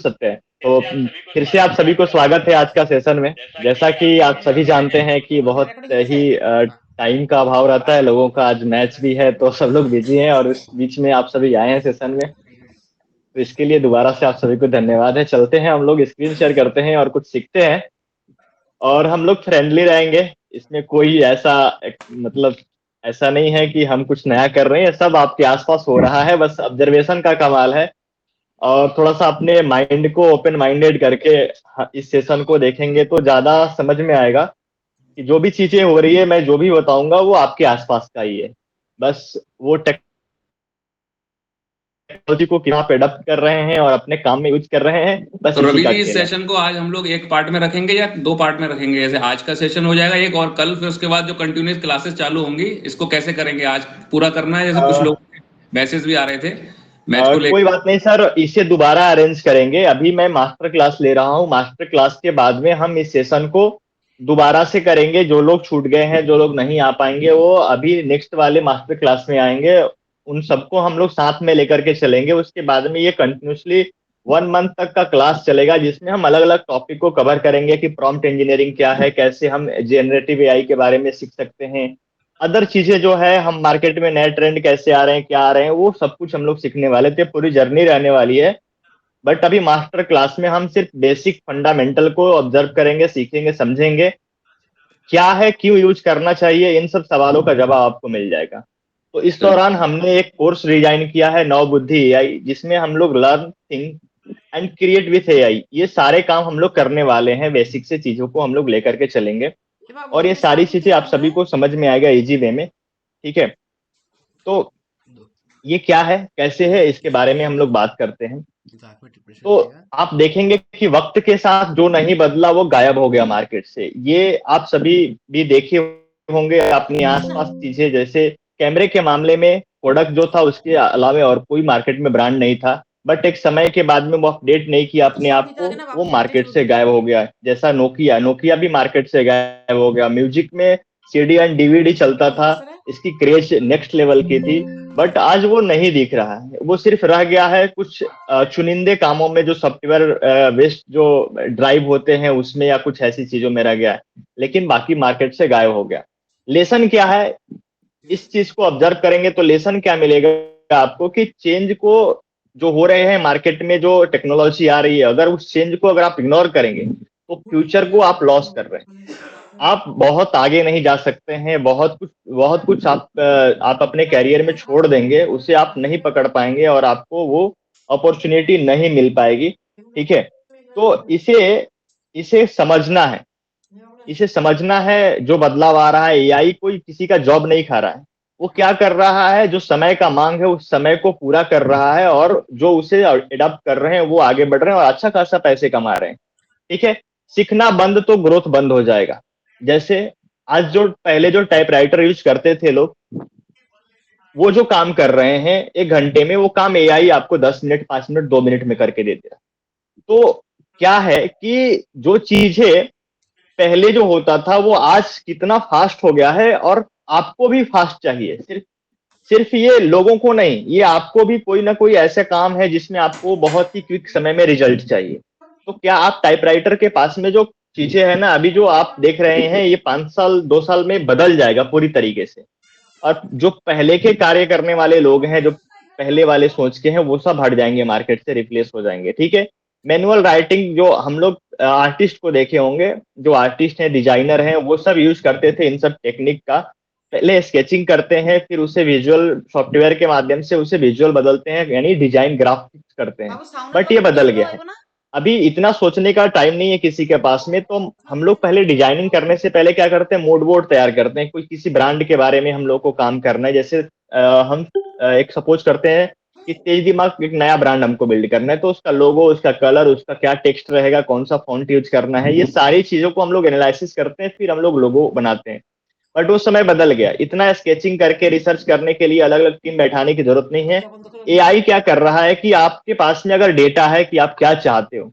सकते हैं। तो फिर से आप सभी को स्वागत है आज का सेशन में। जैसा कि आप सभी जानते हैं कि बहुत ही टाइम का अभाव रहता है लोगों का, आज मैच भी है तो सब लोग बिजी हैं और इस बीच में आप सभी आए हैं सेशन में, तो इसके लिए दोबारा से आप सभी को धन्यवाद है। चलते हैं, हम लोग स्क्रीन शेयर करते हैं और कुछ सीखते हैं, और हम लोग फ्रेंडली रहेंगे। इसमें कोई ऐसा मतलब ऐसा नहीं है कि हम कुछ नया कर रहे हैं, सब आपके आसपास हो रहा है, बस ऑब्जर्वेशन का कमाल है। और थोड़ा सा अपने माइंड को ओपन माइंडेड करके इस सेशन को देखेंगे तो ज्यादा समझ में आएगा कि जो भी चीजें हो रही है, मैं जो भी बताऊंगा वो आपके आसपास का ही है। बस वो टेक्नोलॉजी को कितना आप एडप्ट कर रहे हैं और अपने काम में यूज कर रहे हैं, बस तो इसी रवि का जी, इस खेल है। सेशन को आज हम लोग एक पार्ट में रखेंगे या दो पार्ट में रखेंगे? जैसे आज का सेशन हो जाएगा एक, और कल फिर उसके बाद जो कंटिन्यूस क्लासेस चालू होंगी, इसको कैसे करेंगे? आज पूरा करना है? जैसे कुछ लोग मैसेज भी आ रहे थे मैच को कोई लेकर। बात नहीं सर, इसे दोबारा अरेंज करेंगे। अभी मैं मास्टर क्लास ले रहा हूँ, मास्टर क्लास के बाद में हम इस सेशन को दोबारा से करेंगे। जो लोग छूट गए हैं, जो लोग नहीं आ पाएंगे, वो अभी नेक्स्ट वाले मास्टर क्लास में आएंगे। उन सबको हम लोग साथ में लेकर के चलेंगे। उसके बाद में ये कंटिन्यूसली 1 मंथ तक का क्लास चलेगा, जिसमें हम अलग अलग टॉपिक को कवर करेंगे कि प्रॉम्प्ट इंजीनियरिंग क्या है, कैसे हम जेनरेटिव एआई के बारे में सीख सकते हैं, अदर चीजें जो है, हम मार्केट में नए ट्रेंड कैसे आ रहे हैं, क्या आ रहे हैं, वो सब कुछ हम लोग सीखने वाले थे। पूरी जर्नी रहने वाली है। बट अभी मास्टर क्लास में हम सिर्फ बेसिक फंडामेंटल को ऑब्जर्व करेंगे, सीखेंगे, समझेंगे क्या है, क्यों यूज करना चाहिए, इन सब सवालों का जवाब आपको मिल जाएगा। तो इस दौरान हमने एक कोर्स डिजाइन किया है, नव बुद्धि एआई, जिसमें हम लोग learn, think and create with AI, ये सारे काम हम लोग करने वाले हैं। बेसिक से चीजों को हम लोग लेकर के चलेंगे और ये सारी चीजें आप सभी को समझ में आएगा इजी वे में। ठीक है, तो ये क्या है, कैसे है, इसके बारे में हम लोग बात करते हैं। तो आप देखेंगे कि वक्त के साथ जो नहीं बदला वो गायब हो गया मार्केट से। ये आप सभी भी देखे होंगे अपनी आसपास चीजें, जैसे कैमरे के मामले में प्रोडक्ट जो था उसके अलावा और कोई मार्केट में ब्रांड नहीं था। बट एक समय के बाद में वो अपडेट नहीं किया अपने आप को, वो मार्केट से गायब हो गया। जैसा नोकिया, नोकिया भी मार्केट से गायब हो गया। म्यूजिक में सीडी एंड डीवीडी चलता था, इसकी क्रेज नेक्स्ट लेवल की थी, बट आज वो नहीं दिख रहा है। वो सिर्फ रह गया है कुछ चुनिंदे कामों में, जो सॉफ्टवेयर वेस्ट जो ड्राइव होते हैं उसमें, या कुछ ऐसी चीजों में रह गया है, लेकिन बाकी मार्केट से गायब हो गया। लेसन क्या है, इस चीज को ऑब्जर्व करेंगे तो लेसन क्या मिलेगा आपको कि चेंज को, जो हो रहे हैं मार्केट में, जो टेक्नोलॉजी आ रही है, अगर उस चेंज को अगर आप इग्नोर करेंगे तो फ्यूचर को आप लॉस कर रहे हैं। आप बहुत आगे नहीं जा सकते हैं। बहुत कुछ आप अपने कैरियर में छोड़ देंगे, उसे आप नहीं पकड़ पाएंगे और आपको वो अपॉर्चुनिटी नहीं मिल पाएगी। ठीक है, तो इसे इसे समझना है, इसे समझना है। जो बदलाव आ रहा है, एआई कोई किसी का जॉब नहीं खा रहा है। वो क्या कर रहा है, जो समय का मांग है उस समय को पूरा कर रहा है, और जो उसे एडॉप्ट कर रहे हैं वो आगे बढ़ रहे हैं और अच्छा खासा पैसे कमा रहे हैं। ठीक है, सीखना बंद तो ग्रोथ बंद हो जाएगा। जैसे आज जो पहले जो टाइपराइटर यूज करते थे लोग, वो जो काम कर रहे हैं 1 घंटे में, वो काम एआई आपको 10 मिनट, 5 मिनट, 2 मिनट में करके दे देगा। तो क्या है कि जो चीजें पहले जो होता था वो आज कितना फास्ट हो गया है, और आपको भी फास्ट चाहिए। सिर्फ सिर्फ ये लोगों को नहीं, ये आपको भी कोई ना कोई ऐसा काम है जिसमें आपको बहुत ही क्विक समय में रिजल्ट चाहिए। तो क्या आप टाइपराइटर के पास में जो चीजें हैं ना, अभी जो आप देख रहे हैं, ये 5 साल 2 साल में बदल जाएगा पूरी तरीके से। और जो पहले के कार्य करने वाले लोग हैं, जो पहले वाले सोच के हैं, वो सब हट जाएंगे, मार्केट से रिप्लेस हो जाएंगे। ठीक है, मैनुअल राइटिंग जो हम लोग आर्टिस्ट को देखे होंगे, जो आर्टिस्ट हैं, डिजाइनर हैं, वो सब यूज करते थे इन सब टेक्निक का। पहले स्केचिंग करते हैं, फिर उसे विजुअल सॉफ्टवेयर के माध्यम से उसे विजुअल बदलते हैं, यानी डिजाइन ग्राफिक्स करते हैं। बट ये बदल गया है। अभी इतना सोचने का टाइम नहीं है किसी के पास में। तो हम लोग पहले डिजाइनिंग करने से पहले क्या करते हैं, मूड बोर्ड तैयार करते हैं। कोई किसी ब्रांड के बारे में हम लोग को काम करना है, जैसे हम एक सपोज करते हैं कि तेज दिमाग एक नया ब्रांड हमको बिल्ड करना है, तो उसका लोगो, उसका कलर, उसका क्या टेक्स्ट रहेगा, कौन सा फॉन्ट यूज करना है, ये सारी चीजों को हम लोग एनालिसिस करते हैं, फिर हम लोग लोगो बनाते हैं। बट वो समय बदल गया। इतना स्केचिंग करके रिसर्च करने के लिए अलग अलग टीम बैठाने की जरूरत नहीं है। एआई क्या कर रहा है कि आपके पास में अगर डेटा है कि आप क्या चाहते हो,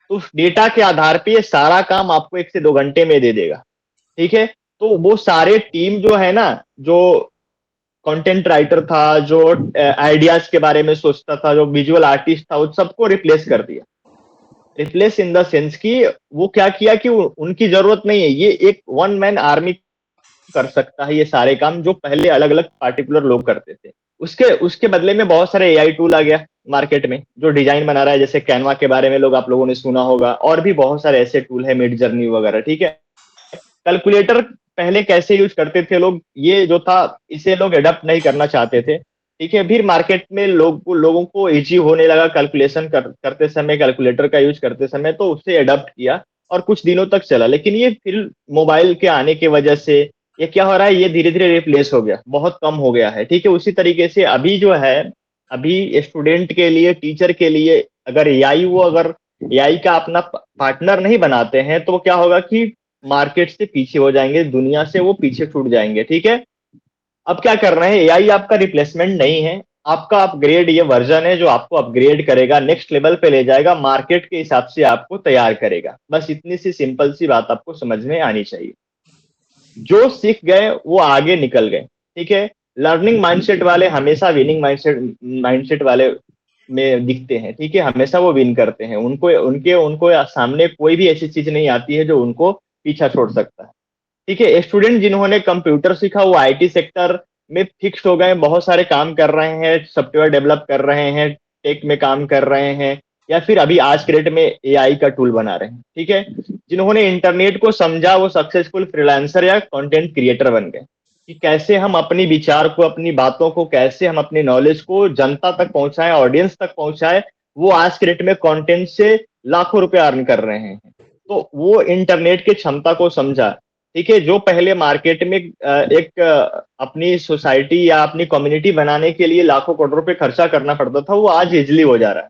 तो उस डेटा के आधार पे ये सारा काम आपको 1 से 2 घंटे में दे देगा। ठीक है, तो वो सारे टीम जो है ना, जो कंटेंट राइटर था, जो आइडियाज के बारे में सोचता था, जो विजुअल आर्टिस्ट था, उन सबको रिप्लेस कर दिया। रिप्लेस इन द सेंस कि वो क्या किया कि उनकी जरूरत नहीं है, ये एक वन मैन आर्मी कर सकता है ये सारे काम जो पहले अलग अलग पार्टिकुलर लोग करते थे। उसके उसके बदले में बहुत सारे एआई टूल आ गया मार्केट में जो डिजाइन बना रहा है, जैसे कैनवा के बारे में लोग आप लोगों ने सुना होगा, और भी बहुत सारे ऐसे टूल है, मिड जर्नी वगैरह, ठीक है। कैलकुलेटर पहले कैसे यूज करते थे लोग, ये जो था इसे लोग एडप्ट नहीं करना चाहते थे, ठीक है। फिर मार्केट में लोगों को इजी होने लगा कैलकुलेशन करते समय, कैलकुलेटर का यूज करते समय, तो उसे एडप्ट किया और कुछ दिनों तक चला। लेकिन ये फिर मोबाइल के आने की वजह से ये क्या हो रहा है, ये धीरे धीरे रिप्लेस हो गया, बहुत कम हो गया है, ठीक है। उसी तरीके से अभी जो है, अभी स्टूडेंट के लिए, टीचर के लिए अगर एआई, वो अगर एआई का अपना पार्टनर नहीं बनाते हैं तो क्या होगा कि मार्केट से पीछे हो जाएंगे, दुनिया से वो पीछे छूट जाएंगे, ठीक है। अब क्या कर रहे हैं, एआई आपका रिप्लेसमेंट नहीं है, आपका अपग्रेड, ये वर्जन है जो आपको अपग्रेड करेगा, नेक्स्ट लेवल पे ले जाएगा, मार्केट के हिसाब से आपको तैयार करेगा। बस इतनी सी सिंपल सी बात आपको समझ में आनी चाहिए। जो सीख गए वो आगे निकल गए, ठीक है। लर्निंग माइंडसेट वाले हमेशा विनिंग माइंडसेट माइंडसेट वाले में दिखते हैं, ठीक है। हमेशा वो विन करते हैं, उनको उनके उनको सामने कोई भी ऐसी चीज नहीं आती है जो उनको पीछा छोड़ सकता है, ठीक है। स्टूडेंट जिन्होंने कंप्यूटर सीखा वो आईटी सेक्टर में फिक्स हो गए, बहुत सारे काम कर रहे हैं, सॉफ्टवेयर डेवलप कर रहे हैं, टेक में काम कर रहे हैं, या फिर अभी आज के डेट में एआई का टूल बना रहे हैं, ठीक है। जिन्होंने इंटरनेट को समझा वो सक्सेसफुल फ्रीलांसर या कंटेंट क्रिएटर बन गए, कि कैसे हम अपनी विचार को, अपनी बातों को, कैसे हम अपनी नॉलेज को जनता तक पहुंचाएं, ऑडियंस तक पहुंचाएं, वो आज के डेट में कंटेंट से लाखों रुपए अर्न कर रहे हैं। तो वो इंटरनेट की क्षमता को समझा, ठीक है। जो पहले मार्केट में एक अपनी सोसाइटी या अपनी कम्युनिटी बनाने के लिए लाखों करोड़ रुपए खर्चा करना पड़ता था, वो आज इजिली हो जा रहा है।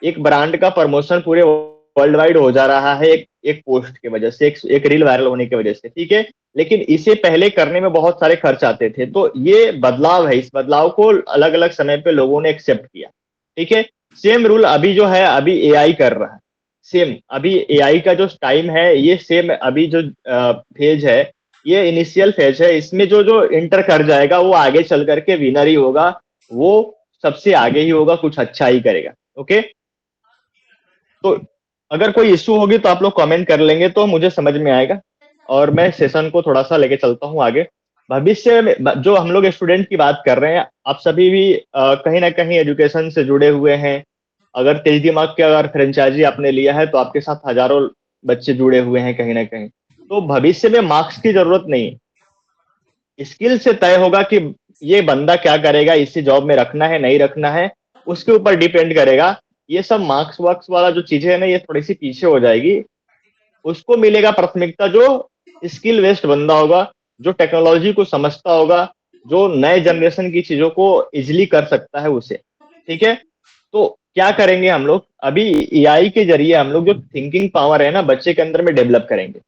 एक ब्रांड का प्रमोशन पूरे वर्ल्ड वाइड हो जा रहा है, एक पोस्ट की वजह से, एक रील वायरल होने की वजह से, ठीक है। लेकिन इसे पहले करने में बहुत सारे खर्च आते थे, तो ये बदलाव है, इस बदलाव को अलग अलग समय पे लोगों ने एक्सेप्ट किया, ठीक है। सेम रूल अभी जो है, अभी एआई कर रहा है, सेम अभी एआई का जो टाइम है, ये सेम अभी जो फेज है, ये इनिशियल फेज है, इसमें जो जो इंटर कर जाएगा वो आगे चल करके विनर ही होगा, वो सबसे आगे ही होगा, कुछ अच्छा ही करेगा, ओके। तो अगर कोई इश्यू होगी तो आप लोग कमेंट कर लेंगे तो मुझे समझ में आएगा, और मैं सेशन को थोड़ा सा लेके चलता हूँ आगे। भविष्य में जो हम लोग स्टूडेंट की बात कर रहे हैं, आप सभी भी कहीं ना कहीं एजुकेशन से जुड़े हुए हैं। अगर तेज दिमाग के अगर फ्रेंचाइजी आपने लिया है तो आपके साथ हजारों बच्चे जुड़े हुए हैं कहीं ना कहीं। तो भविष्य में मार्क्स की जरूरत नहीं है, स्किल से तय होगा कि ये बंदा क्या करेगा, इसे जॉब में रखना है नहीं रखना है, उसके ऊपर डिपेंड करेगा। ये सब मार्क्स वार्क्स वाला जो चीजें है ना, ये थोड़ी सी पीछे हो जाएगी। उसको मिलेगा प्राथमिकता जो स्किल बेस्ड बंदा होगा, जो टेक्नोलॉजी को समझता होगा, जो नए जनरेशन की चीजों को इजिली कर सकता है उसे, ठीक है। तो क्या करेंगे हम लोग, अभी एआई के जरिए हम लोग जो थिंकिंग पावर है ना बच्चे के अंदर में डेवलप करेंगे।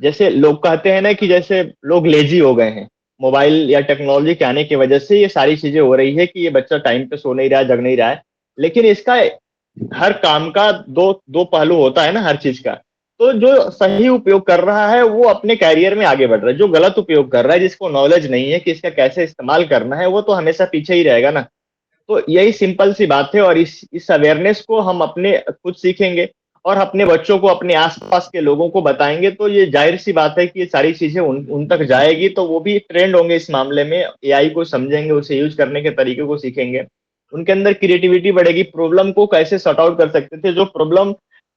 जैसे लोग कहते हैं ना कि जैसे लोग लेजी हो गए हैं, मोबाइल या टेक्नोलॉजी के आने की वजह से ये सारी चीजें हो रही है कि ये बच्चा टाइम पे सो नहीं रहा है, जग नहीं रहा है। लेकिन इसका हर काम का दो दो पहलू होता है ना हर चीज का। तो जो सही उपयोग कर रहा है वो अपने कैरियर में आगे बढ़ रहा है, जो गलत उपयोग कर रहा है, जिसको नॉलेज नहीं है कि इसका कैसे इस्तेमाल करना है, वो तो हमेशा पीछे ही रहेगा ना। तो यही सिंपल सी बात है, और इस अवेयरनेस को हम अपने खुद सीखेंगे और अपने बच्चों को, अपने आसपास के लोगों को बताएंगे, तो ये जाहिर सी बात है कि ये सारी चीजें उन तक जाएगी, तो वो भी ट्रेंड होंगे इस मामले में, एआई को समझेंगे, उसे यूज करने के तरीके को सीखेंगे, उनके अंदर क्रिएटिविटी बढ़ेगी, प्रॉब्लम को कैसे सॉर्ट आउट कर सकते थे, जो प्रॉब्लम,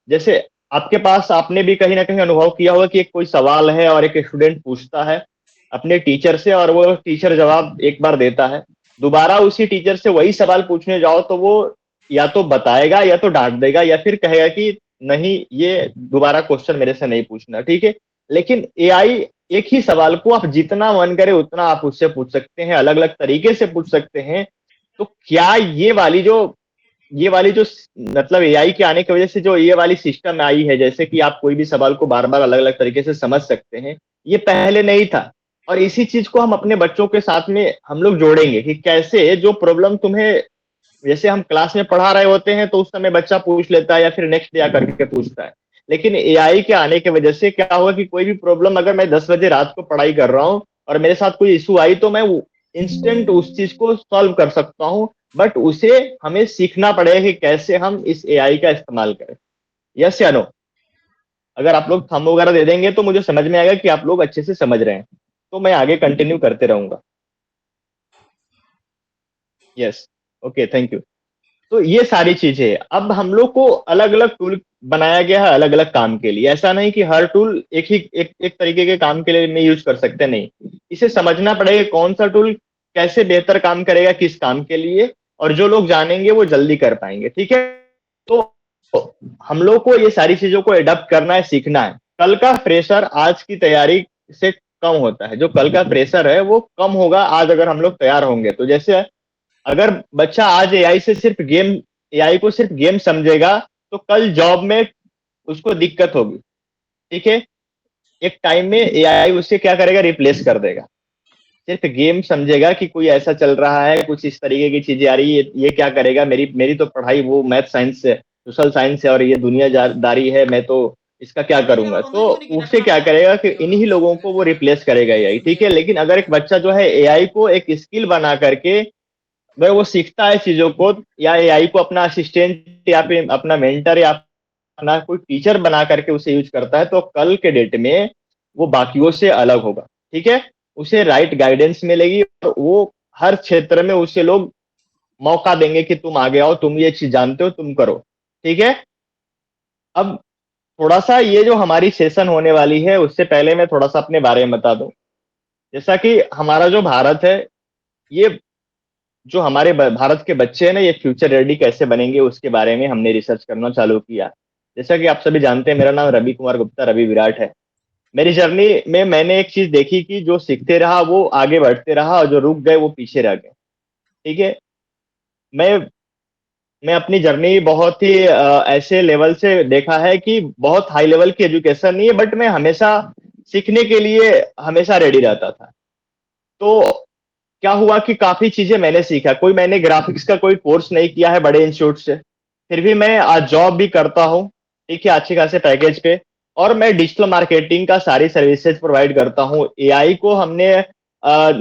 जैसे आपके पास, आपने भी कहीं ना कहीं अनुभव किया होगा कि एक कोई सवाल है और एक स्टूडेंट पूछता है अपने टीचर से, और वो टीचर जवाब एक बार देता है, दोबारा उसी टीचर से वही सवाल पूछने जाओ तो वो या तो बताएगा या तो डांट देगा या फिर कहेगा कि नहीं, ये दोबारा क्वेश्चन मेरे से नहीं पूछना, ठीक है। लेकिन एआई एक ही सवाल को आप जितना मन करे उतना आप उससे पूछ सकते हैं, अलग अलग तरीके से पूछ सकते हैं। तो क्या ये वाली जो मतलब एआई के आने की वजह से जो ये वाली सिस्टम आई है, जैसे कि आप कोई भी सवाल को बार बार अलग अलग तरीके से समझ सकते हैं, ये पहले नहीं था। और इसी चीज को हम अपने बच्चों के साथ में हम लोग जोड़ेंगे कि कैसे जो प्रॉब्लम तुम्हें, जैसे हम क्लास में पढ़ा रहे होते हैं तो उस समय बच्चा पूछ लेता है या फिर नेक्स्ट डे आकर के पूछता है। लेकिन एआई के आने की वजह से क्या होगा कि कोई भी प्रॉब्लम, अगर मैं 10 बजे रात को पढ़ाई कर रहा हूँ और मेरे साथ कोई इशू आई, तो मैं इंस्टेंट उस चीज को सॉल्व कर सकता हूँ। बट उसे हमें सीखना पड़ेगा कि कैसे हम इस एआई का इस्तेमाल करें। यस या नो? अगर आप लोग थंब वगैरह दे देंगे तो मुझे समझ में आएगा कि आप लोग अच्छे से समझ रहे हैं, तो मैं आगे कंटिन्यू करते रहूंगा। Yes, okay, thank you. तो ये सारी चीजें अब हम लोग को अलग अलग टूल बनाया गया है अलग अलग काम के लिए। ऐसा नहीं कि हर टूल एक तरीके के काम के लिए में यूज कर सकते, नहीं। इसे समझना पड़ेगा कौन सा टूल कैसे बेहतर काम करेगा किस काम के लिए, और जो लोग जानेंगे वो जल्दी कर पाएंगे, ठीक है। तो हम लोग को ये सारी चीजों को एडप्ट करना है, सीखना है। कल का प्रेशर आज की तैयारी से कम होता है। जो कल का प्रेशर है वो कम होगा आज अगर हम लोग तैयार होंगे तो। जैसे अगर बच्चा आज एआई से सिर्फ गेम एआई को सिर्फ गेम समझेगा तो कल जॉब में उसको दिक्कत होगी, ठीक है। एक टाइम में एआई उसे क्या करेगा, रिप्लेस कर देगा। सिर्फ गेम समझेगा कि कोई ऐसा चल रहा है, कुछ इस तरीके की चीजें आ रही है, ये क्या करेगा, मेरी मेरी तो पढ़ाई वो मैथ साइंस है, सोशल साइंस है, और ये दुनियादारी है, मैं तो इसका क्या करूंगा। तो उससे क्या करेगा कि इन्हीं लोगों को वो रिप्लेस करेगा एआई, ठीक है। लेकिन अगर एक बच्चा जो है एआई को एक स्किल बना करके अगर वो सीखता है चीजों को, या एआई को अपना असिस्टेंट या फिर अपना मेंटर या अपना कोई टीचर बना करके उसे यूज करता है, तो कल के डेट में वो बाकियों से अलग होगा, ठीक है। उसे राइट गाइडेंस मिलेगी और वो हर क्षेत्र में उसे लोग मौका देंगे कि तुम आगे आओ, तुम ये चीज जानते हो, तुम करो, ठीक है। अब थोड़ा सा ये जो हमारी सेशन होने वाली है उससे पहले मैं थोड़ा सा अपने बारे में बता दूं। जैसा कि हमारा जो भारत है, ये जो हमारे भारत के बच्चे हैं ना, ये फ्यूचर रेडी कैसे बनेंगे उसके बारे में हमने रिसर्च करना चालू किया। जैसा कि आप सभी जानते हैं, मेरा नाम रवि कुमार गुप्ता, रवि विराट है। मेरी जर्नी में मैंने एक चीज देखी कि जो सीखते रहा वो आगे बढ़ते रहा, और जो रुक गए वो पीछे रह गए, ठीक है। मैं मैं अपनी जर्नी बहुत ही ऐसे लेवल से देखा है कि बहुत हाई लेवल की एजुकेशन नहीं है, बट मैं हमेशा सीखने के लिए हमेशा रेडी रहता था। तो क्या हुआ कि काफी चीजें मैंने सीखा। कोई मैंने ग्राफिक्स का कोई कोर्स नहीं किया है बड़े इंस्टीट्यूट से, फिर भी मैं आज जॉब भी करता हूँ, ठीक है, अच्छे खासे पैकेज पे। और मैं डिजिटल मार्केटिंग का सारी सर्विसेज प्रोवाइड करता हूँ। एआई को हमने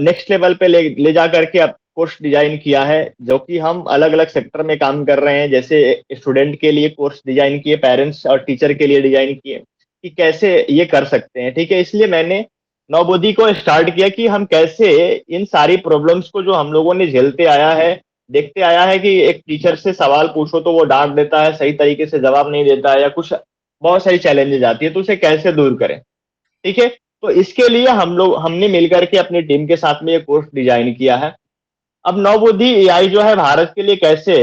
नेक्स्ट लेवल पे ले जा करके अब कोर्स डिजाइन किया है, जो कि हम अलग अलग सेक्टर में काम कर रहे हैं। जैसे स्टूडेंट के लिए कोर्स डिजाइन किए, पेरेंट्स और टीचर के लिए डिजाइन किए कि कैसे ये कर सकते हैं, ठीक है। इसलिए मैंने नौबोधी को स्टार्ट किया कि हम कैसे इन सारी प्रॉब्लम्स को जो हम लोगों ने झेलते आया है, देखते आया है कि एक टीचर से सवाल पूछो तो वो डांट देता है, सही तरीके से जवाब नहीं देता है, या कुछ बहुत सारी चैलेंजेस आती है, तो उसे कैसे दूर करें, ठीक है। तो इसके लिए हमने मिलकर के अपनी टीम के साथ में ये कोर्स डिजाइन किया है। अब नवबुद्धि एआई जो है भारत के लिए कैसे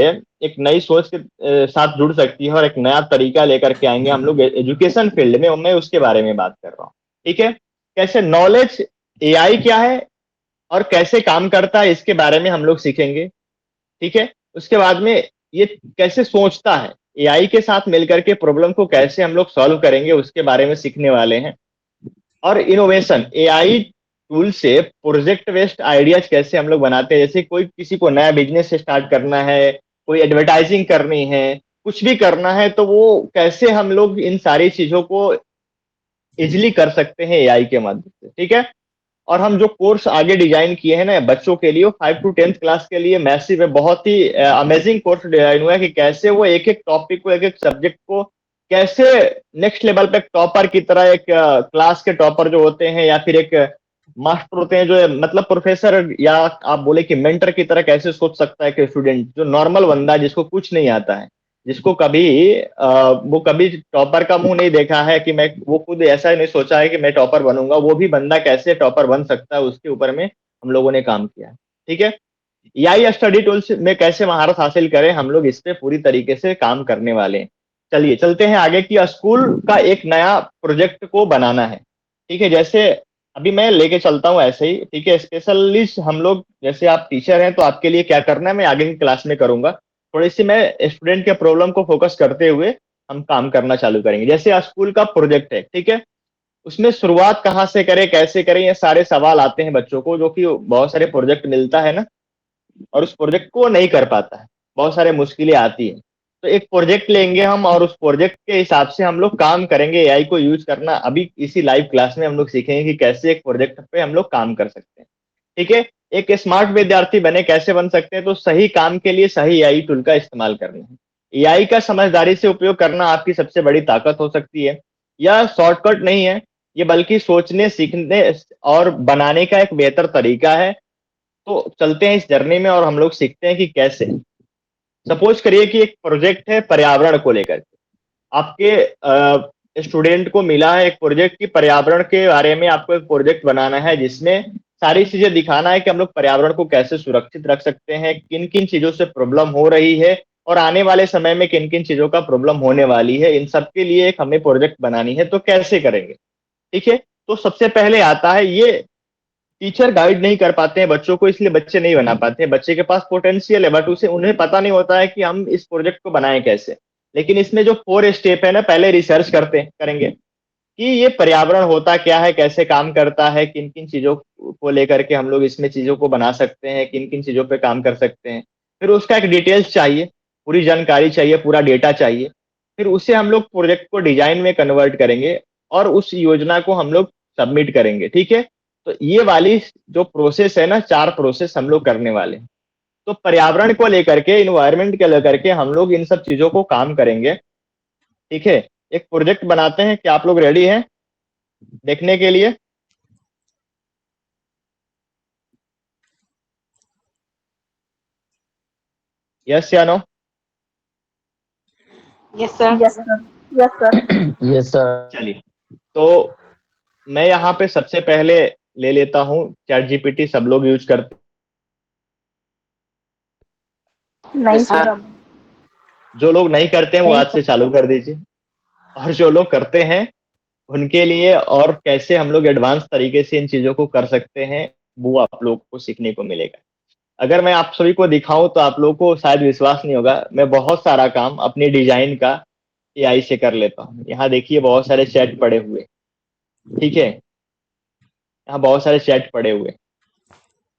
एक नई सोच के साथ जुड़ सकती है और एक नया तरीका लेकर के आएंगे हम लोग एजुकेशन फील्ड में, मैं उसके बारे में बात कर रहा हूँ, ठीक है। कैसे नॉलेज एआई क्या है और कैसे काम करता है इसके बारे में हम लोग सीखेंगे, ठीक है। उसके बाद में ये कैसे सोचता है, एआई के साथ मिलकर के प्रॉब्लम को कैसे हम लोग सॉल्व करेंगे उसके बारे में सीखने वाले हैं। और इनोवेशन एआई टूल से प्रोजेक्ट बेस्ड आइडियाज कैसे हम लोग बनाते हैं। जैसे कोई किसी को नया बिजनेस स्टार्ट करना है, कोई एडवर्टाइजिंग करनी है, कुछ भी करना है, तो वो कैसे हम लोग इन सारी चीजों को इजिली कर सकते हैं एआई के माध्यम से, ठीक है। और हम जो कोर्स आगे डिजाइन किए हैं ना बच्चों के लिए, वो 5 to 10 क्लास के लिए मैसिव है। बहुत ही अमेजिंग कोर्स डिजाइन हुआ है कि कैसे वो एक एक टॉपिक को, एक एक सब्जेक्ट को कैसे नेक्स्ट लेवल पे टॉपर की तरह, एक क्लास के टॉपर जो होते हैं या फिर एक मास्टर होते हैं, जो मतलब प्रोफेसर या आप बोले कि मेंटर की तरह कैसे सोच सकता है कि स्टूडेंट जो नॉर्मल बंदा है जिसको कुछ नहीं आता है, जिसको कभी वो कभी टॉपर का मुंह नहीं देखा है कि मैं, वो खुद ऐसा नहीं सोचा है कि मैं टॉपर बनूंगा, वो भी बंदा कैसे टॉपर बन सकता है उसके ऊपर में हम लोगों ने काम किया है, ठीक है। एआई स्टडी टूल्स में कैसे महारत हासिल करें, हम लोग इस पे पूरी तरीके से काम करने वाले हैं। चलिए चलते हैं आगे कि स्कूल का एक नया प्रोजेक्ट को बनाना है, ठीक है। जैसे अभी मैं लेके चलता हूँ ऐसे ही, ठीक है। स्पेशलिस्ट हम लोग, जैसे आप टीचर हैं तो आपके लिए क्या करना है मैं आगे की क्लास में करूंगा। थोड़ी सी मैं स्टूडेंट के प्रॉब्लम को फोकस करते हुए हम काम करना चालू करेंगे। जैसे स्कूल का प्रोजेक्ट है, ठीक है, उसमें शुरुआत कहाँ से करें, कैसे करें, ये सारे सवाल आते हैं बच्चों को, जो कि बहुत सारे प्रोजेक्ट मिलता है ना, और उस प्रोजेक्ट को नहीं कर पाता है, बहुत सारे मुश्किलें आती है। तो एक प्रोजेक्ट लेंगे हम और उस प्रोजेक्ट के हिसाब से हम लोग काम करेंगे। एआई को यूज करना अभी इसी लाइव क्लास में हम लोग सीखेंगे कि कैसे एक प्रोजेक्ट पे हम लोग काम कर सकते हैं, ठीक है। एक स्मार्ट विद्यार्थी बने, कैसे बन सकते हैं, तो सही काम के लिए सही एआई टूल का इस्तेमाल करना है। एआई का समझदारी से उपयोग करना आपकी सबसे बड़ी ताकत हो सकती है। यह शॉर्टकट नहीं है, ये बल्कि सोचने, सीखने और बनाने का एक बेहतर तरीका है। तो चलते हैं इस जर्नी में और हम लोग सीखते हैं कि कैसे। सपोज करिए कि एक प्रोजेक्ट है पर्यावरण को लेकर के। आपके स्टूडेंट को मिला है एक प्रोजेक्ट कि पर्यावरण के बारे में आपको एक प्रोजेक्ट बनाना है, जिसमें सारी चीजें दिखाना है कि हम लोग पर्यावरण को कैसे सुरक्षित रख सकते हैं, किन किन चीजों से प्रॉब्लम हो रही है और आने वाले समय में किन किन चीजों का प्रॉब्लम होने वाली है। इन सब के लिए एक हमें प्रोजेक्ट बनानी है, तो कैसे करेंगे। ठीक है, तो सबसे पहले आता है ये, टीचर गाइड नहीं कर पाते हैं बच्चों को, इसलिए बच्चे नहीं बना पाते हैं। बच्चे के पास पोटेंशियल है बट उसे उन्हें पता नहीं होता है कि हम इस प्रोजेक्ट को बनाएं कैसे। लेकिन इसमें जो 4 स्टेप है ना, पहले रिसर्च करेंगे कि ये पर्यावरण होता क्या है, कैसे काम करता है, किन किन चीजों को लेकर के हम लोग इसमें चीजों को बना सकते हैं, किन किन चीजों पे काम कर सकते हैं। फिर उसका एक डिटेल्स चाहिए, पूरी जानकारी चाहिए, पूरा डेटा चाहिए। फिर उसे हम लोग प्रोजेक्ट को डिजाइन में कन्वर्ट करेंगे और उस योजना को हम लोग सबमिट करेंगे। ठीक है, तो ये वाली जो प्रोसेस है ना, 4 प्रोसेस हम लोग करने वाले हैं। तो पर्यावरण को लेकर के, इन्वायरमेंट को लेकर के हम लोग इन सब चीजों को काम करेंगे। ठीक है, एक प्रोजेक्ट बनाते हैं। क्या आप लोग रेडी हैं देखने के लिए? यस या no? Yes sir. Yes sir. Yes sir. Yes sir. चलिए, तो मैं यहाँ पे सबसे पहले ले लेता हूँ चैट जीपीटी। सब लोग यूज करते, नहीं Yes, सर। sir. जो लोग नहीं करते हैं वो नहीं आज से चालू कर दीजिए, और जो लोग करते हैं उनके लिए और कैसे हम लोग एडवांस तरीके से इन चीजों को कर सकते हैं, वो आप लोग को सीखने को मिलेगा। अगर मैं आप सभी को दिखाऊं तो आप लोगों को शायद विश्वास नहीं होगा। मैं बहुत सारा काम अपनी डिजाइन का एआई से कर लेता हूँ। यहाँ देखिए बहुत सारे चैट पड़े हुए। ठीक है, यहाँ बहुत सारे चैट पड़े हुए,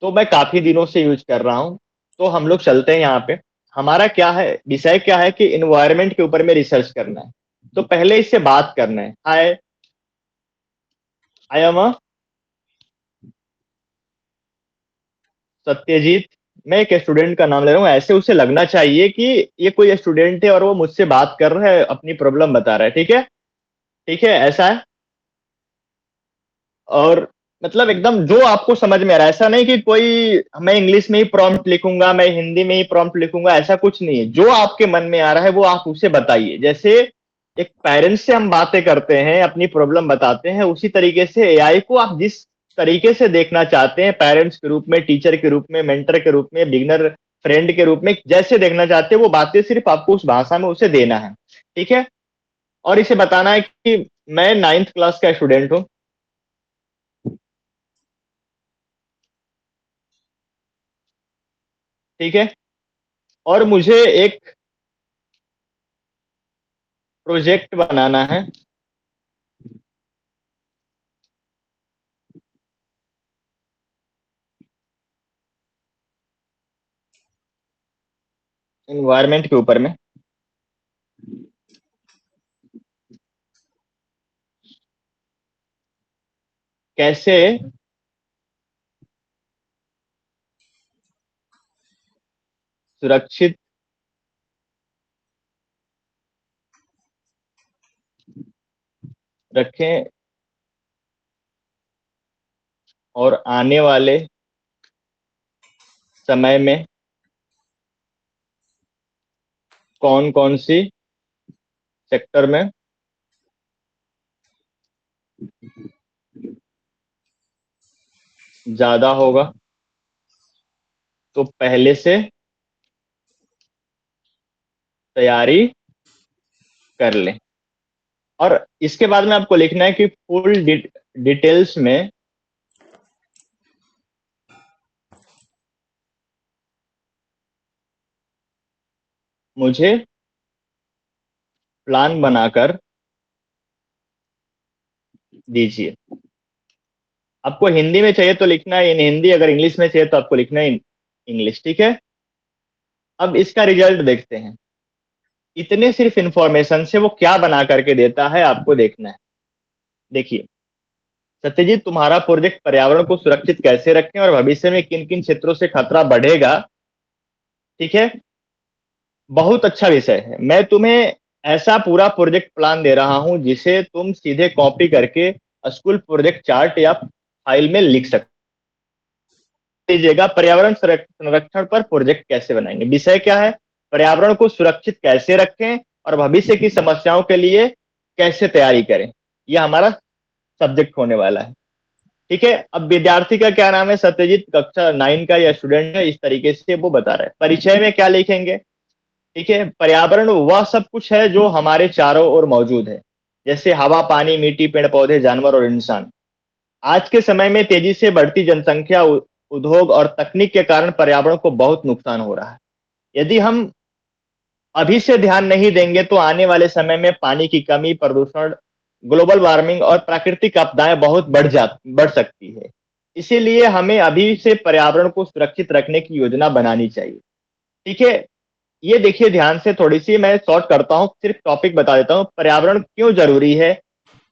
तो मैं काफी दिनों से यूज कर रहा हूँ। तो हम लोग चलते हैं यहाँ पे। हमारा क्या है, विषय क्या है कि इन्वायरमेंट के ऊपर में रिसर्च करना है। तो पहले इससे बात करना है। हाय, आई एम सत्यजीत। मैं एक स्टूडेंट का नाम ले रहा हूँ, ऐसे उसे लगना चाहिए कि ये कोई स्टूडेंट है और वो मुझसे बात कर रहा है, अपनी प्रॉब्लम बता रहा है। ठीक है, ठीक है, ऐसा है। और मतलब एकदम जो आपको समझ में आ रहा है, ऐसा नहीं कि कोई मैं इंग्लिश में ही प्रॉम्प्ट लिखूंगा, मैं हिंदी में ही प्रॉम्प्ट लिखूंगा, ऐसा कुछ नहीं है। जो आपके मन में आ रहा है वो आप उसे बताइए। जैसे एक पेरेंट्स से हम बातें करते हैं, अपनी प्रॉब्लम बताते हैं, उसी तरीके से एआई को आप जिस तरीके से देखना चाहते हैं, पेरेंट्स के रूप में, टीचर के रूप में, मेंटर के रूप में, बिगनर फ्रेंड के रूप में, जैसे देखना चाहते हैं वो बातें सिर्फ आपको उस भाषा में उसे देना है। ठीक है, और इसे बताना है कि मैं 9th क्लास का स्टूडेंट हूँ। ठीक है, और मुझे एक प्रोजेक्ट बनाना है। इन्वायरमेंट के ऊपर में, कैसे सुरक्षित रखें और आने वाले समय में कौन कौन सी सेक्टर में ज्यादा होगा, तो पहले से तैयारी कर लें। और इसके बाद में आपको लिखना है कि फुल डिटेल्स में मुझे प्लान बनाकर दीजिए। आपको हिंदी में चाहिए तो लिखना है इन हिंदी, अगर इंग्लिश में चाहिए तो आपको लिखना है इन इंग्लिश। ठीक है, अब इसका रिजल्ट देखते हैं। इतने सिर्फ इंफॉर्मेशन से वो क्या बना करके देता है, आपको देखना है। देखिए, सत्यजीत, तुम्हारा प्रोजेक्ट पर्यावरण को सुरक्षित कैसे रखें और भविष्य में किन किन क्षेत्रों से खतरा बढ़ेगा। ठीक है, बहुत अच्छा विषय है। मैं तुम्हें ऐसा पूरा प्रोजेक्ट प्लान दे रहा हूं जिसे तुम सीधे कॉपी करके स्कूल प्रोजेक्ट चार्ट या फाइल में लिख सकते लीजिएगा। पर्यावरण संरक्षण पर प्रोजेक्ट कैसे बनाएंगे, विषय क्या है, पर्यावरण को सुरक्षित कैसे रखें और भविष्य की समस्याओं के लिए कैसे तैयारी करें, यह हमारा सब्जेक्ट होने वाला है। ठीक है, अब विद्यार्थी का क्या नाम है, सत्यजीत, कक्षा 9 का यह स्टूडेंट है। इस तरीके से वो बता रहा है। परिचय में क्या लिखेंगे, ठीक है, पर्यावरण वह सब कुछ है जो हमारे चारों ओर मौजूद है, जैसे हवा, पानी, मिट्टी, पेड़ पौधे, जानवर और इंसान। आज के समय में तेजी से बढ़ती जनसंख्या, उद्योग और तकनीक के कारण पर्यावरण को बहुत नुकसान हो रहा है। यदि हम अभी से ध्यान नहीं देंगे तो आने वाले समय में पानी की कमी, प्रदूषण, ग्लोबल वार्मिंग और प्राकृतिक आपदाएं बहुत बढ़ सकती है। इसीलिए हमें अभी से पर्यावरण को सुरक्षित रखने की योजना बनानी चाहिए। ठीक है, ये देखिए ध्यान से, थोड़ी सी मैं शॉर्ट करता हूँ, सिर्फ टॉपिक बता देता हूँ, पर्यावरण क्यों जरूरी है।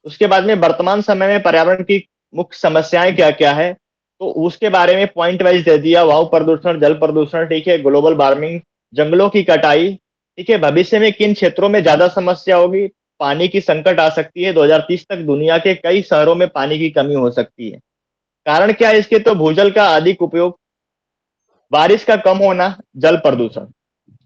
उसके बाद में वर्तमान समय में पर्यावरण की मुख्य समस्याएं क्या क्या है, तो उसके बारे में पॉइंट वाइज दे दिया। वायु प्रदूषण, जल प्रदूषण, ठीक है, ग्लोबल वार्मिंग, जंगलों की कटाई, ठीक है, भविष्य में किन क्षेत्रों में ज्यादा समस्या होगी, पानी की संकट आ सकती है, 2030 तक दुनिया के कई शहरों में पानी की कमी हो सकती है। कारण क्या है इसके, तो भूजल का अधिक उपयोग, बारिश का कम होना, जल प्रदूषण,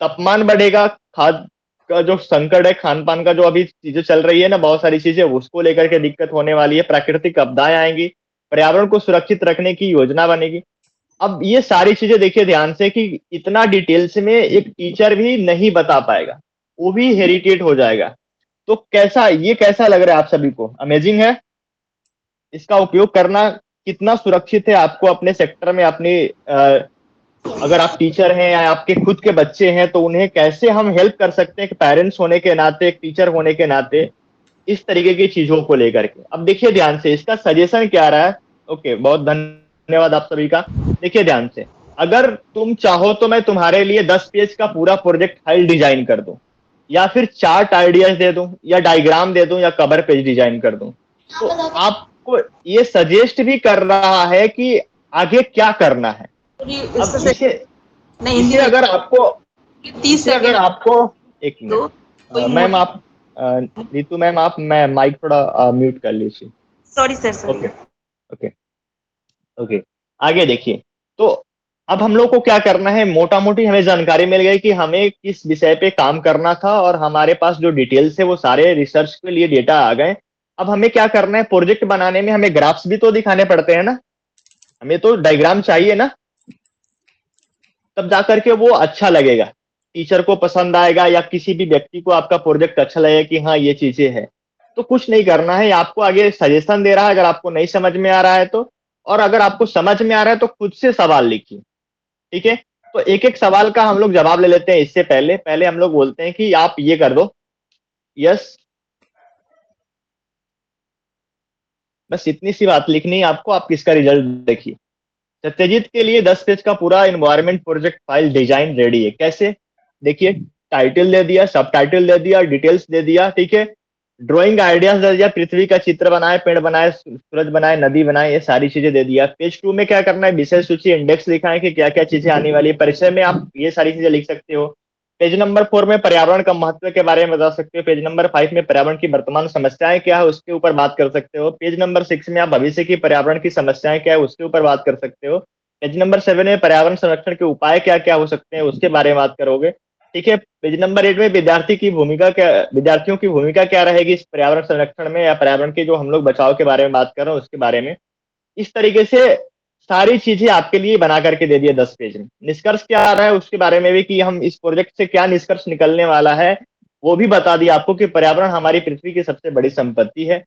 तापमान बढ़ेगा, खाद का जो संकट है, खान पान का जो अभी चीजें चल रही है ना, बहुत सारी चीजें उसको लेकर के दिक्कत होने वाली है, प्राकृतिक आपदाएं आएंगी, पर्यावरण को सुरक्षित रखने की योजना बनेगी। अब ये सारी चीजें देखिए ध्यान से कि इतना डिटेल्स में एक टीचर भी नहीं बता पाएगा, वो भी हेरिटेट हो जाएगा। तो कैसा, ये कैसा लग रहा है आप सभी को, अमेजिंग है? इसका उपयोग करना कितना सुरक्षित है आपको अपने सेक्टर में, अपनी अगर आप टीचर हैं या आपके खुद के बच्चे हैं तो उन्हें कैसे हम हेल्प कर सकते हैं, कि पेरेंट्स होने के नाते, एक टीचर होने के नाते, इस तरीके की चीजों को लेकर के। अब देखिए ध्यान से, इसका सजेशन क्या रहा है। ओके, बहुत धन्यवाद आप सभी का। देखिए ध्यान से, अगर तुम चाहो तो मैं तुम्हारे लिए 10 पेज का पूरा प्रोजेक्ट फाइल डिजाइन कर दूं, या फिर चार्ट आइडियाज दे दूं, या डायग्राम दे दूं, या कवर पेज डिजाइन कर दूं, तो आपको ये सजेस्ट भी कर रहा है कि आगे क्या करना है। अब इसे इसे अगर आपको 30 इसे अगर सेकंड आपको एक तो मिनट, मैम आप नीतू मैम, आप मैं माइक थोड़ा म्यूट कर लीजिए। Sorry sir sorry. Okay, okay, okay, आगे देखिए। तो अब हम लोग को क्या करना है, मोटा मोटी हमें जानकारी मिल गई कि हमें किस विषय पे काम करना था, और हमारे पास जो डिटेल्स है वो सारे रिसर्च के लिए डेटा आ गए। अब हमें क्या करना है, प्रोजेक्ट बनाने में हमें ग्राफ्स भी तो दिखाने पड़ते हैं ना, हमें तो डायग्राम चाहिए ना, तब जाकर के वो अच्छा लगेगा, टीचर को पसंद आएगा, या किसी भी व्यक्ति को आपका प्रोजेक्ट अच्छा लगेगा कि हाँ ये चीजें हैं। तो कुछ नहीं करना है, आपको आगे सजेशन दे रहा है, अगर आपको नहीं समझ में आ रहा है तो, और अगर आपको समझ में आ रहा है तो खुद से सवाल लिखिए। ठीक है, तो एक एक सवाल का हम लोग जवाब ले लेते हैं। इससे पहले पहले हम लोग बोलते हैं कि आप ये कर दो, यस, बस इतनी सी बात लिखनी है आपको। आप किसका रिजल्ट देखिए, सत्यजीत के लिए 10 पेज का पूरा environment project file design ready है। कैसे, देखिए, टाइटल दे दिया, सब टाइटल दे दिया, डिटेल्स दे दिया, ठीक है, ड्राइंग आइडियाज दे दिया, पृथ्वी का चित्र बनाए, पेड़ बनाए, सूरज बनाए, नदी बनाए, ये सारी चीजें दे दिया। पेज 2 में क्या करना है, विषय सूची, इंडेक्स लिखा है कि क्या क्या चीजें आने वाली है। परिचय में आप ये सारी चीजें लिख सकते हो। पेज नंबर 4 में पर्यावरण का महत्व के बारे में बता सकते हो। पेज नंबर 5 में पर्यावरण की वर्तमान समस्याएं क्या है उसके ऊपर बात कर सकते हो। पेज नंबर 6 में आप भविष्य की पर्यावरण की समस्याएं क्या है उसके ऊपर बात कर सकते हो। पेज नंबर 7 में पर्यावरण संरक्षण के उपाय क्या क्या हो सकते हैं उसके बारे में बात करोगे। ठीक है, पेज नंबर 8 में विद्यार्थियों की भूमिका क्या रहेगी इस पर्यावरण संरक्षण में, या पर्यावरण के जो हम लोग बचाव के बारे में बात कर रहे हैं उसके बारे में। इस तरीके से सारी चीजें आपके लिए बना करके दे दिए 10 पेज में। निष्कर्ष क्या आ रहा है उसके बारे में भी, कि हम इस प्रोजेक्ट से क्या निष्कर्ष निकलने वाला है वो भी बता दिया आपको, कि पर्यावरण हमारी पृथ्वी की सबसे बड़ी संपत्ति है।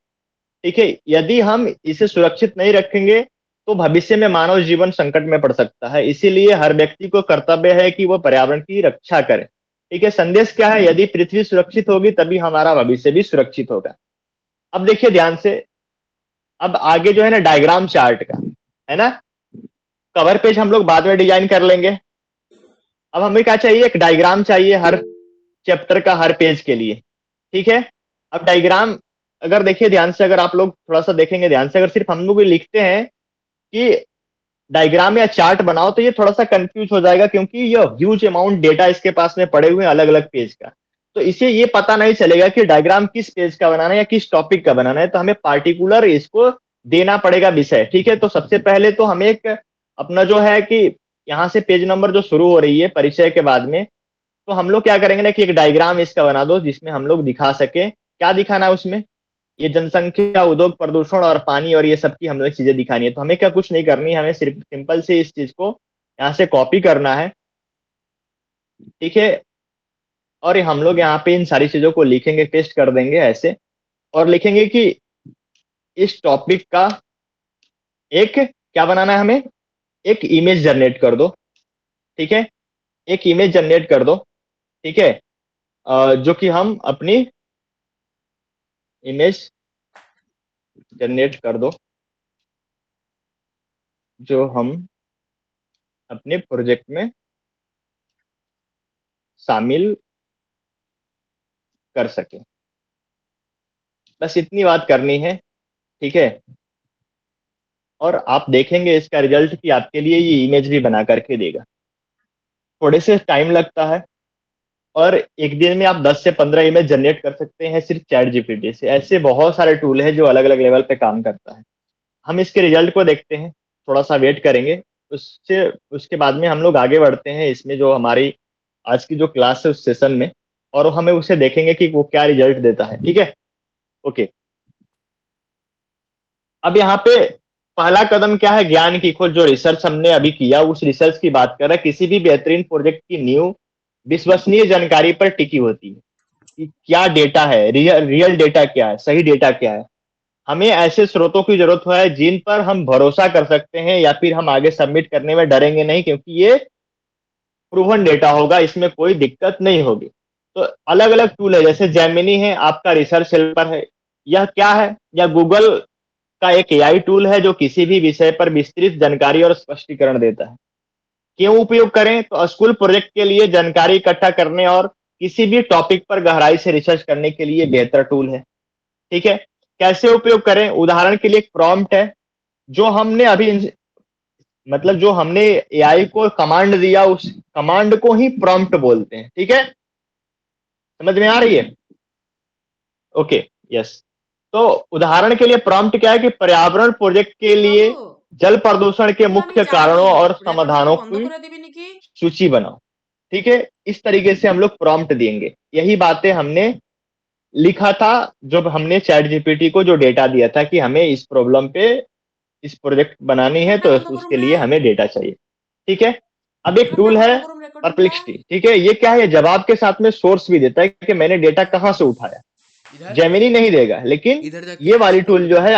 ठीक है, यदि हम इसे सुरक्षित नहीं रखेंगे तो भविष्य में मानव जीवन संकट में पड़ सकता है। इसीलिए हर व्यक्ति को कर्तव्य है कि वो पर्यावरण की रक्षा करे। ठीक है, संदेश क्या है, यदि पृथ्वी सुरक्षित होगी तभी हमारा भविष्य भी सुरक्षित होगा। अब देखिए ध्यान से, अब आगे जो है ना डायग्राम चार्ट का है ना, कवर पेज हम लोग बाद में डिजाइन कर लेंगे। अब हमें क्या चाहिए, एक डायग्राम चाहिए हर चैप्टर का, हर पेज के लिए। ठीक है, अब डायग्राम, अगर देखिए ध्यान से, अगर आप लोग थोड़ा सा देखेंगे ध्यान से, अगर सिर्फ हम लोग लिखते हैं कि डायग्राम या चार्ट बनाओ तो ये थोड़ा सा कंफ्यूज हो जाएगा, क्योंकि ये ह्यूज अमाउंट डेटा इसके पास में पड़े हुए हैं अलग अलग पेज का। तो इसे ये पता नहीं चलेगा कि डायग्राम किस पेज का बनाना है या किस टॉपिक का बनाना है, तो हमें पार्टिकुलर इसको देना पड़ेगा विषय। ठीक है, तो सबसे पहले तो हमें एक अपना जो है कि यहाँ से पेज नंबर जो शुरू हो रही है परिचय के बाद में, तो हम लोग क्या करेंगे ना कि एक डायग्राम इसका बना दो जिसमें हम लोग दिखा सके। क्या दिखाना है उसमें? ये जनसंख्या, उद्योग, प्रदूषण और पानी और ये सब की हम लोग चीजें दिखानी है। तो हमें क्या कुछ नहीं करनी है, हमें सिर्फ सिंपल से इस चीज को यहाँ से कॉपी करना है। ठीक है, और हम लोग यहाँ पे इन सारी चीजों को लिखेंगे, पेस्ट कर देंगे ऐसे, और लिखेंगे कि इस टॉपिक का एक क्या बनाना है हमें, एक इमेज जनरेट कर दो। ठीक है, एक इमेज जनरेट कर दो। ठीक है, जो कि हम अपनी इमेज जनरेट कर दो जो हम अपने प्रोजेक्ट में शामिल कर सके। बस इतनी बात करनी है। ठीक है, और आप देखेंगे इसका रिजल्ट कि आपके लिए ये इमेज भी बना करके देगा। थोड़े से टाइम लगता है, और एक दिन में आप 10 से 15 इमेज जनरेट कर सकते हैं सिर्फ चैट जीपीटी से। ऐसे बहुत सारे टूल है जो अलग अलग लेवल पे काम करता है। हम इसके रिजल्ट को देखते हैं, थोड़ा सा वेट करेंगे, उससे उसके बाद में हम लोग आगे बढ़ते हैं इसमें जो हमारी आज की जो क्लास है उस सेशन में, और हमें उसे देखेंगे कि वो क्या रिजल्ट देता है। ठीक है, ओके। अब यहाँ पे पहला कदम क्या है, ज्ञान की खोज। जो रिसर्च हमने अभी किया उस रिसर्च की बात कर रहे हैं। किसी भी बेहतरीन प्रोजेक्ट की नींव विश्वसनीय जानकारी पर टिकी होती है कि क्या डेटा है, रियल डेटा क्या है, सही डेटा क्या है। हमें ऐसे स्रोतों की जरूरत है जिन पर हम भरोसा कर सकते हैं, या फिर हम आगे सबमिट करने में डरेंगे नहीं, क्योंकि ये प्रूवन डेटा होगा, इसमें कोई दिक्कत नहीं होगी। तो अलग अलग टूल है, जैसे जेमिनी है, आपका रिसर्च हेल्पर है। यह क्या है? या गूगल का एक एआई टूल है जो किसी भी विषय पर विस्तृत जानकारी और स्पष्टीकरण देता है। क्यों उपयोग करें? तो स्कूल प्रोजेक्ट के लिए जानकारी इकट्ठा करने और किसी भी टॉपिक पर गहराई से रिसर्च करने के लिए बेहतर टूल है। ठीक है, कैसे उपयोग करें? उदाहरण के लिए एक प्रॉम्प्ट है, जो हमने अभी मतलब जो हमने एआई को कमांड दिया, उस कमांड को ही प्रॉम्प्ट बोलते हैं। ठीक है, समझ में आ रही है? Okay, yes. तो उदाहरण के लिए प्रॉम्प्ट क्या है कि पर्यावरण प्रोजेक्ट के लिए जल प्रदूषण के मुख्य कारणों और समाधानों की सूची बनाओ। ठीक है, इस तरीके से हम लोग प्रॉम्प्ट देंगे। यही बातें हमने लिखा था जब हमने चैट जीपीटी को जो डेटा दिया था कि हमें इस प्रॉब्लम पे इस प्रोजेक्ट बनानी है, तो उसके लिए हमें डेटा चाहिए। ठीक है, अब एक टूल है परप्लेक्सिटी। ठीक है, ये क्या है? ये जवाब के साथ में सोर्स भी देता है कि मैंने डेटा कहाँ से उठाया। जेमिनी नहीं देगा, लेकिन ये वाली टूल जो है